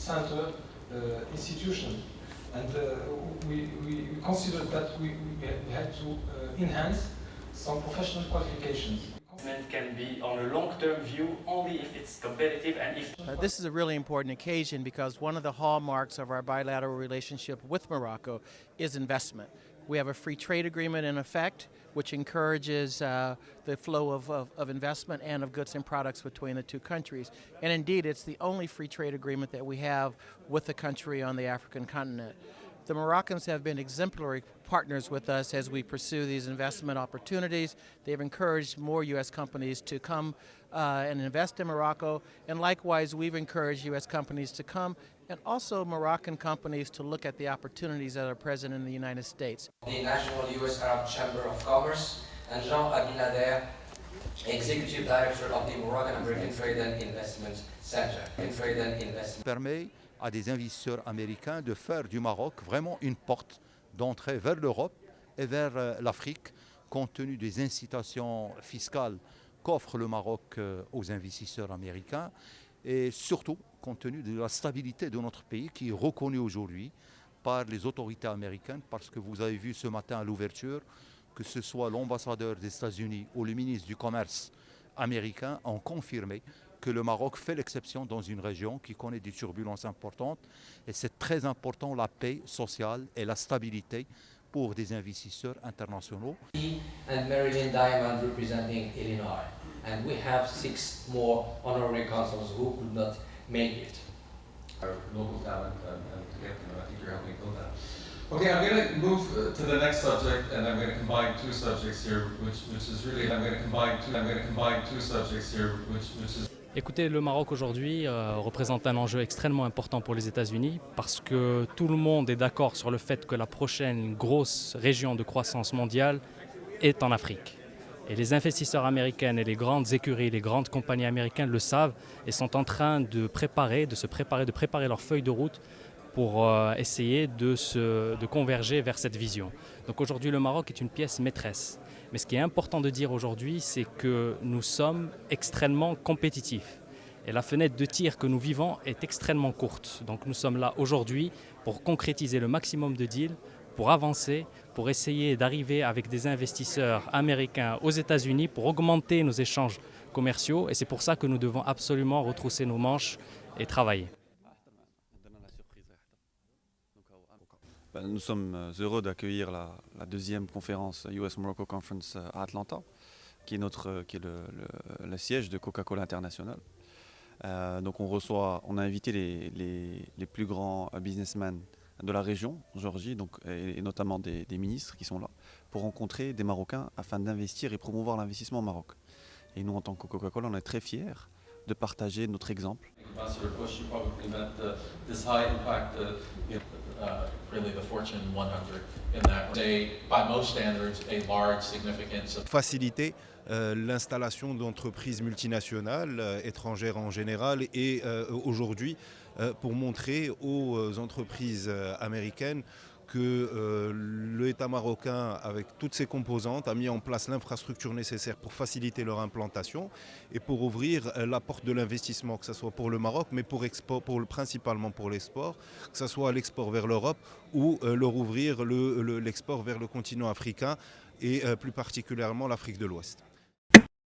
center institution. And we considered that we had to enhance some professional qualifications. Investment can be on a long-term view only if it's competitive and if... This is a really important occasion because one of the hallmarks of our bilateral relationship with Morocco is investment. We have a free trade agreement in effect, which encourages the flow of investment and of goods and products between the two countries. And indeed, it's the only free trade agreement that we have with the country on the African continent. The Moroccans have been exemplary partners with us as we pursue these investment opportunities. They've encouraged more U.S. companies to come and invest in Morocco, and likewise we've encouraged U.S. companies to come and also Moroccan companies to look at the opportunities that are present in the United States. The National U.S. Arab Chamber of Commerce, and Jean Abinader, Executive Director of the Moroccan American Trade and Investment Center. Permet à des investisseurs américains de faire du Maroc vraiment une porte d'entrée vers l'Europe et vers l'Afrique, compte tenu des incitations fiscales qu'offre le Maroc aux investisseurs américains et surtout compte tenu de la stabilité de notre pays qui est reconnue aujourd'hui par les autorités américaines, parce que vous avez vu ce matin à l'ouverture que ce soit l'ambassadeur des États-Unis ou le ministre du Commerce américain ont confirmé que le Maroc fait l'exception dans une région qui connaît des turbulences importantes, et c'est très important la paix sociale et la stabilité pour des investisseurs internationaux. And Marilyn Diamond representing Illinois, and we have 6 more honorary consuls who could not make it. Our local talent and to get them, I think you're helping build that. Okay, I'm going to move to the next subject, and I'm going to combine two subjects here, which is really, I'm going to combine two subjects here, which is... Écoutez, le Maroc aujourd'hui représente un enjeu extrêmement important pour les États-Unis parce que tout le monde est d'accord sur le fait que la prochaine grosse région de croissance mondiale est en Afrique. Et les investisseurs américains et les grandes écuries, les grandes compagnies américaines le savent et sont en train de préparer leur feuille de route pour essayer de converger vers cette vision. Donc aujourd'hui, le Maroc est une pièce maîtresse. Mais ce qui est important de dire aujourd'hui, c'est que nous sommes extrêmement compétitifs. Et la fenêtre de tir que nous vivons est extrêmement courte. Donc nous sommes là aujourd'hui pour concrétiser le maximum de deals, pour avancer, pour essayer d'arriver avec des investisseurs américains aux États-Unis pour augmenter nos échanges commerciaux. Et c'est pour ça que nous devons absolument retrousser nos manches et travailler. Nous sommes heureux d'accueillir la deuxième conférence US Morocco Conference à Atlanta, qui est le siège de Coca-Cola International. Donc on a invité les plus grands businessmen de la région, Géorgie, et notamment des ministres qui sont là, pour rencontrer des Marocains afin d'investir et promouvoir l'investissement au Maroc. Et nous, en tant que Coca-Cola, on est très fiers de partager notre exemple. Really the Fortune 100 in that by most standards a large significance. Faciliter l'installation d'entreprises multinationales étrangères en général et aujourd'hui pour montrer aux entreprises américaines que l'État marocain, avec toutes ses composantes, a mis en place l'infrastructure nécessaire pour faciliter leur implantation et pour ouvrir la porte de l'investissement, que ce soit pour le Maroc, mais principalement pour l'export, que ce soit l'export vers l'Europe ou leur ouvrir l'export vers le continent africain et plus particulièrement l'Afrique de l'Ouest.